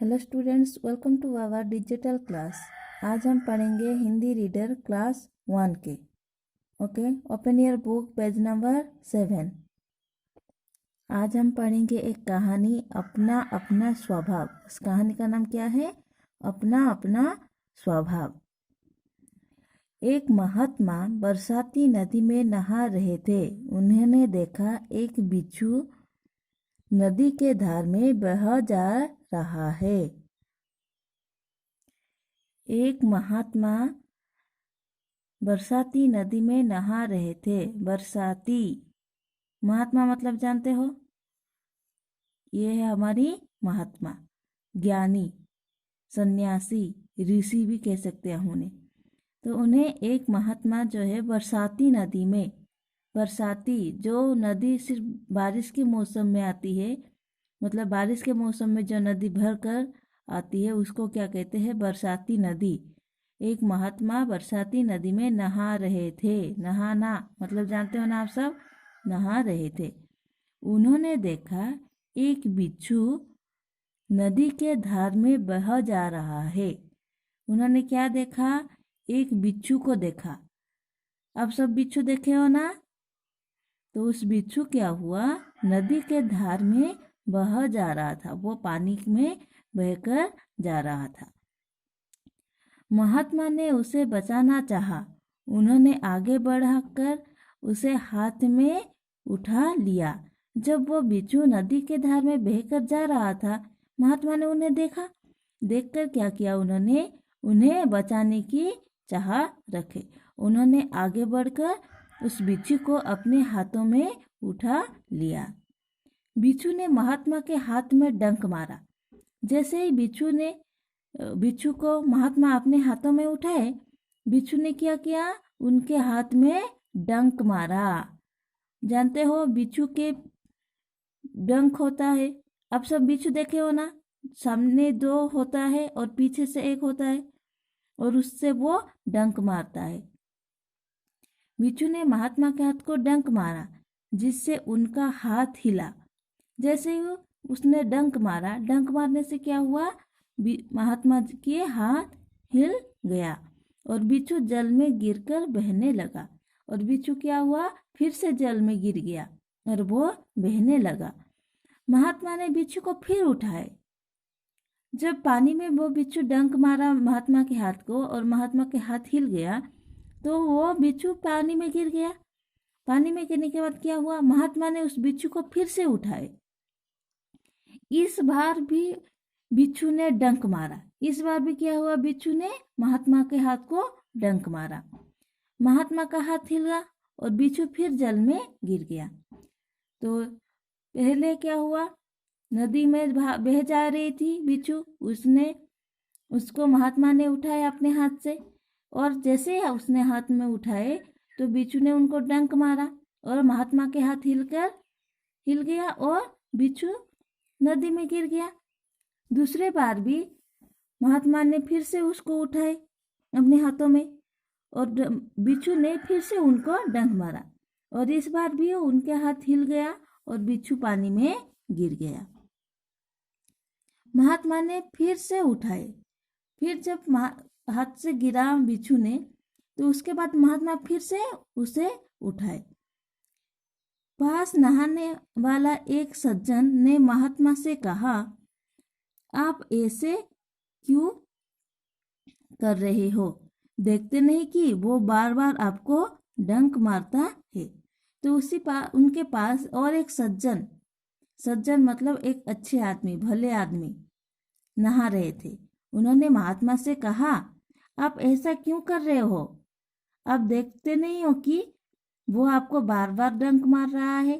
Hello students, welcome to our digital class. आज हम पढ़ेंगे हिंदी रीडर क्लास 1 के। Okay, open your book, page number 7। आज हम पढ़ेंगे एक कहानी, अपना अपना स्वभाव। इस कहानी का नाम क्या है? अपना अपना स्वभाव। एक महात्मा बरसाती नदी में नहा रहे थे। उन्होंने देखा एक बिच्छू नदी के धार में बह जा रहा है। एक महात्मा बरसाती नदी में नहा रहे थे। बरसाती महात्मा मतलब जानते हो? ये है हमारी महात्मा, ज्ञानी, सन्यासी, ऋषि भी कह सकते हैं उन्हें। तो उन्हें एक महात्मा जो है बरसाती नदी में, बरसाती जो नदी सिर्फ बारिश के मौसम में आती है, मतलब बारिश के मौसम में जो नदी भर कर आती है उसको क्या कहते हैं? बरसाती नदी। एक महात्मा बरसाती नदी में नहा रहे थे। नहाना मतलब जानते हो ना आप सब? नहा रहे थे। उन्होंने देखा एक बिच्छू नदी के धार में बह जा रहा है। उन्होंने क्या देखा? एक बिच्छू को देखा। अब सब बिच्छू देखे हो ना? तो उस बिच्छू क्या हुआ? नदी के धार में बह जा रहा था, वो पानी में बहकर जा रहा था। महात्मा ने उसे बचाना चाहा। उन्होंने आगे बढ़कर उसे हाथ में उठा लिया। जब वो बिच्छू नदी के धार में बहकर जा रहा था, महात्मा ने उन्हें देखा। देखकर क्या किया उन्होंने? उन्हें बचाने की चाह रखे। उन्होंने आगे बढ़कर उस बिच्छू को अपने हाथों में उठा लिया। बिच्छू ने महात्मा के हाथ में डंक मारा। जैसे ही बिच्छू को महात्मा अपने हाथों में उठाए, बिच्छू ने क्या किया? उनके हाथ में डंक मारा। जानते हो बिच्छू के डंक होता है। अब सब बिच्छू देखे हो ना? सामने 2 होता है और पीछे से 1 होता है, और उससे वो डंक मारता है। बिच्छू ने महात्मा के हाथ को डंक मारा, जिससे उनका हाथ हिला। जैसे ही उसने डंक मारा, डंक मारने से क्या हुआ? महात्मा के हाथ हिल गया और बिच्छू जल में गिरकर बहने लगा। और बिच्छू क्या हुआ? फिर से जल में गिर गया और वो बहने लगा। महात्मा ने बिच्छू को फिर उठाए। जब पानी में वो बिच्छू डंक मारा महात्मा के हाथ को और महात्मा के हाथ हिल गया, तो वो बिच्छू पानी में गिर गया। पानी में गिरने के बाद क्या हुआ? महात्मा ने उस बिच्छू को फिर से उठाए। इस बार भी बिच्छू ने डंक मारा। इस बार भी क्या हुआ? बिच्छू ने महात्मा के हाथ को डंक मारा। महात्मा का हाथ हिला और बिच्छू फिर जल में गिर गया। तो पहले क्या हुआ? नदी में बह जा रही थी बिच्छू, उसको महात्मा ने उठाया अपने हाथ से, और जैसे उसने हाथ में उठाए तो बिच्छू ने उनको डंक मारा और महात्मा के हाथ हिल गया और बिच्छू नदी में गिर गया। दूसरे बार भी महात्मा ने फिर से उसको उठाए अपने हाथों में और बिच्छू ने फिर से उनको डंक मारा, और इस बार भी उनके हाथ हिल गया और बिच्छू पानी में गिर गया। महात्मा ने फिर से उठाए। फिर जब हाथ से गिरा बिच्छू ने, तो उसके बाद महात्मा फिर से उसे उठाए। पास नहाने वाला एक सज्जन ने महात्मा से कहा, आप ऐसे क्यों कर रहे हो? देखते नहीं कि वो बार बार आपको डंक मारता है। तो उनके पास और एक सज्जन मतलब एक अच्छे आदमी, भले आदमी नहा रहे थे। उन्होंने महात्मा से कहा, आप ऐसा क्यों कर रहे हो? आप देखते नहीं हो कि वो आपको बार बार डंक मार रहा है?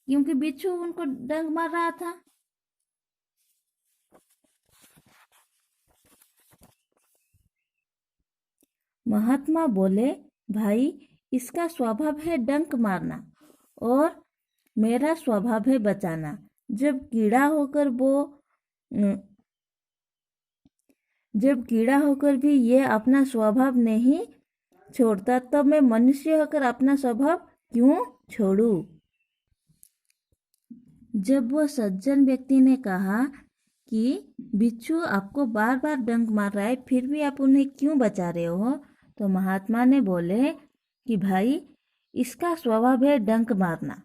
क्योंकि बिच्छू उनको डंक मार रहा था। महात्मा बोले, भाई, इसका स्वभाव है डंक मारना और मेरा स्वभाव है बचाना। जब कीड़ा होकर भी ये अपना स्वभाव नहीं छोड़ता, तब मैं मनुष्य होकर अपना स्वभाव क्यों छोड़ूं? जब वो सज्जन व्यक्ति ने कहा कि बिच्छू आपको बार बार डंक मार रहा है, फिर भी आप उन्हें क्यों बचा रहे हो, तो महात्मा ने बोले कि भाई इसका स्वभाव है डंक मारना,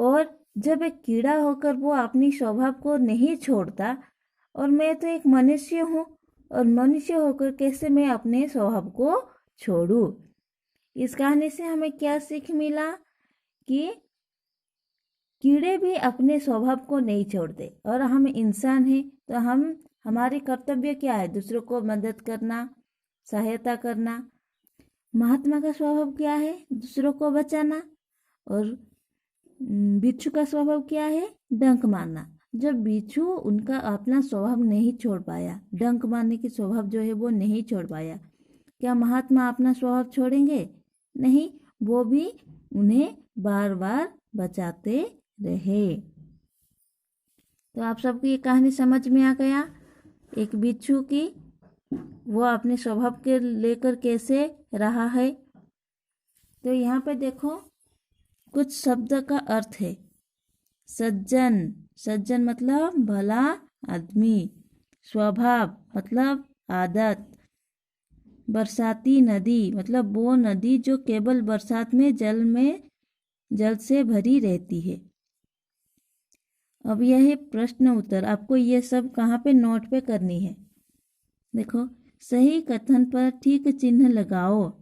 और जब एक कीड़ा होकर वो अपनी स्वभाव को नहीं छोड़ता, और मैं तो एक मनुष्य हूँ, और मनुष्य होकर कैसे मैं अपने स्वभाव को छोड़ूं। इस कहानी से हमें क्या सीख मिला कि कीड़े भी अपने स्वभाव को नहीं छोड़ते, और हम इंसान हैं तो हमारी कर्तव्य क्या है, दूसरों को मदद करना, सहायता करना। महात्मा का स्वभाव क्या है, दूसरों को बचाना, और बिच्छू का स्वभाव क्या है, डंक मारना। जब बिच्छू उनका अपना स्वभाव नहीं छोड़ पाया, डंक मारने की स्वभाव जो है वो नहीं छोड़ पाया, क्या महात्मा अपना स्वभाव छोड़ेंगे? नहीं, वो भी उन्हें बार बार बचाते रहे। तो आप सबको ये कहानी समझ में आ गया, एक बिच्छू की वो अपने स्वभाव के लेकर कैसे रहा है। तो यहाँ पे देखो कुछ शब्द का अर्थ है। सज्जन, सज्जन मतलब भला आदमी। स्वभाव मतलब आदत। बरसाती नदी मतलब वो नदी जो केवल बरसात में जल से भरी रहती है। अब यह है प्रश्न उत्तर, आपको ये सब कहाँ पे नोट पे करनी है। देखो, सही कथन पर ठीक चिन्ह लगाओ।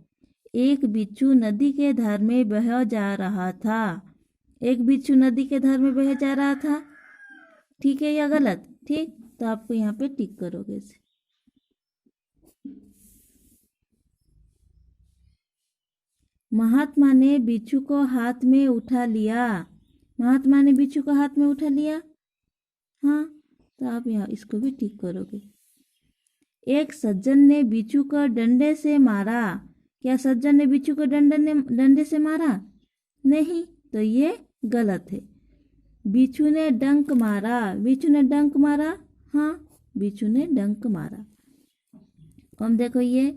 एक बिच्छू नदी के धार में बह जा रहा था। एक बिच्छू नदी के धार में बह जा रहा था, ठीक है या गलत? ठीक, तो आपको यहाँ पे टिक करोगे इसे। महात्मा ने बिच्छू को हाथ में उठा लिया। महात्मा ने बिच्छू को हाथ में उठा लिया, हाँ, तो आप यहाँ इसको भी टिक करोगे। एक सज्जन ने बिच्छू को डंडे से मारा। क्या सज्जन ने बिच्छू को डंडे से मारा? नहीं, तो ये गलत है। बिच्छू ने डंक मारा। बिच्छू ने डंक मारा, हाँ, बिच्छू ने डंक मारा। हम देखो ये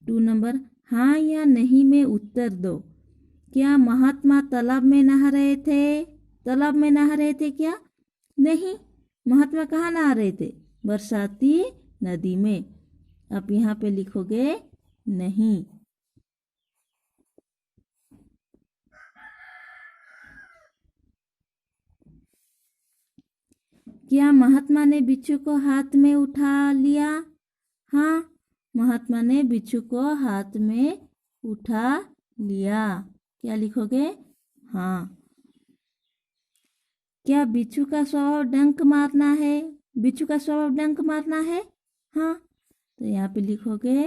2 नंबर, हाँ या नहीं में उत्तर दो। क्या महात्मा तालाब में नहा रहे थे? तालाब में नहा रहे थे क्या? नहीं, महात्मा कहाँ नहा रहे थे? बरसाती नदी में। आप यहाँ पे लिखोगे नहीं। क्या महात्मा ने बिच्छू को हाथ में उठा लिया? हाँ, महात्मा ने बिच्छू को हाथ में उठा लिया। क्या लिखोगे? हाँ। क्या बिच्छू का स्वभाव डंक मारना है? बिच्छू का स्वभाव डंक मारना है, हाँ, तो यहाँ पे लिखोगे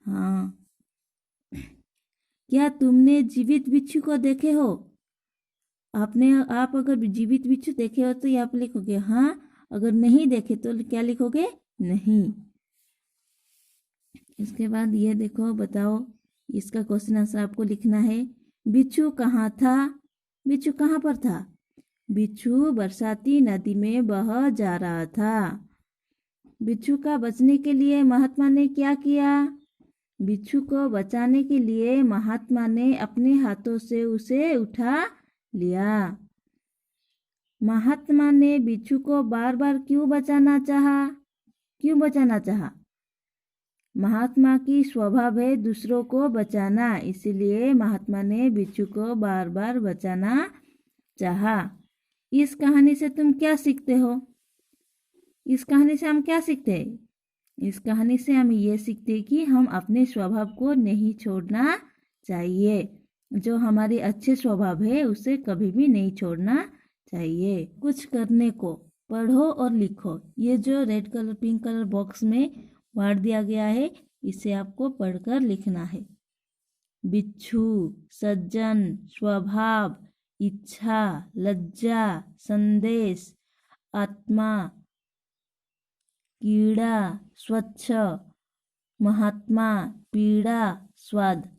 हाँ। क्या तुमने जीवित बिच्छू को देखे हो? आप अगर जीवित बिच्छू देखे हो तो यहाँ पे लिखोगे हाँ, अगर नहीं देखे तो क्या लिखोगे? नहीं। इसके बाद ये देखो, बताओ, इसका क्वेश्चन आंसर आपको लिखना है। बिच्छू कहाँ था? बिच्छू कहाँ पर था? बिच्छू बरसाती नदी में बह जा रहा था। बिच्छू का बचने के लिए महात्मा ने क्या किया? बिच्छू को बचाने के लिए महात्मा ने अपने हाथों से उसे उठा लिया। महात्मा ने बिच्छू को बार बार क्यों बचाना चाहा? क्यों बचाना चाहा? महात्मा की स्वभाव है दूसरों को बचाना, इसलिए महात्मा ने बिच्छू को बार बार बचाना चाहा। इस कहानी से तुम क्या सीखते हो? इस कहानी से हम क्या सीखते हैं? इस कहानी से हम ये सीखते हैं कि हम अपने स्वभाव को नहीं छोड़ना चाहिए। जो हमारे अच्छे स्वभाव है उसे कभी भी नहीं छोड़ना चाहिए। कुछ करने को पढ़ो और लिखो। ये जो red colour pink colour box में वर्ड दिया गया है, इसे आपको पढ़कर लिखना है। बिच्छू, सज्जन, स्वभाव, इच्छा, लज्जा, संदेश, आत्मा, कीड़ा, स्वच्छ, महात्मा, पीड़ा, स्वाद।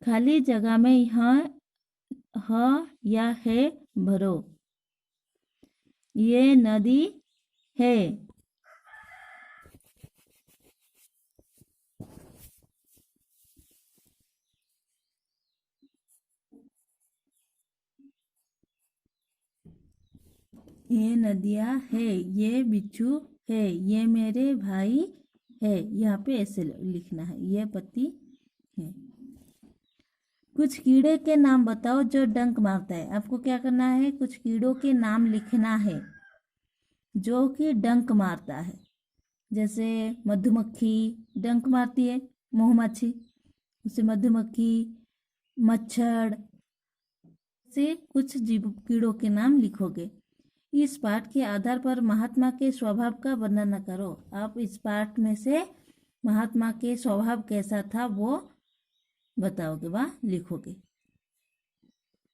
खाली जगह में ह या है भरो। ये नदी है। ये नदियाँ है, ये बिच्छू है, ये मेरे भाई है। यहाँ पे ऐसे लिखना है, ये पति है। कुछ कीड़े के नाम बताओ जो डंक मारता है। आपको क्या करना है, कुछ कीड़ों के नाम लिखना है जो कि डंक मारता है। जैसे मधुमक्खी डंक मारती है, मधुमक्खी, उसे मधुमक्खी, मच्छर से कुछ जीव कीड़ों के नाम लिखोगे। इस पाठ के आधार पर महात्मा के स्वभाव का वर्णन करो। आप इस पाठ में से महात्मा के स्वभाव कैसा था वो बताओगे व लिखोगे।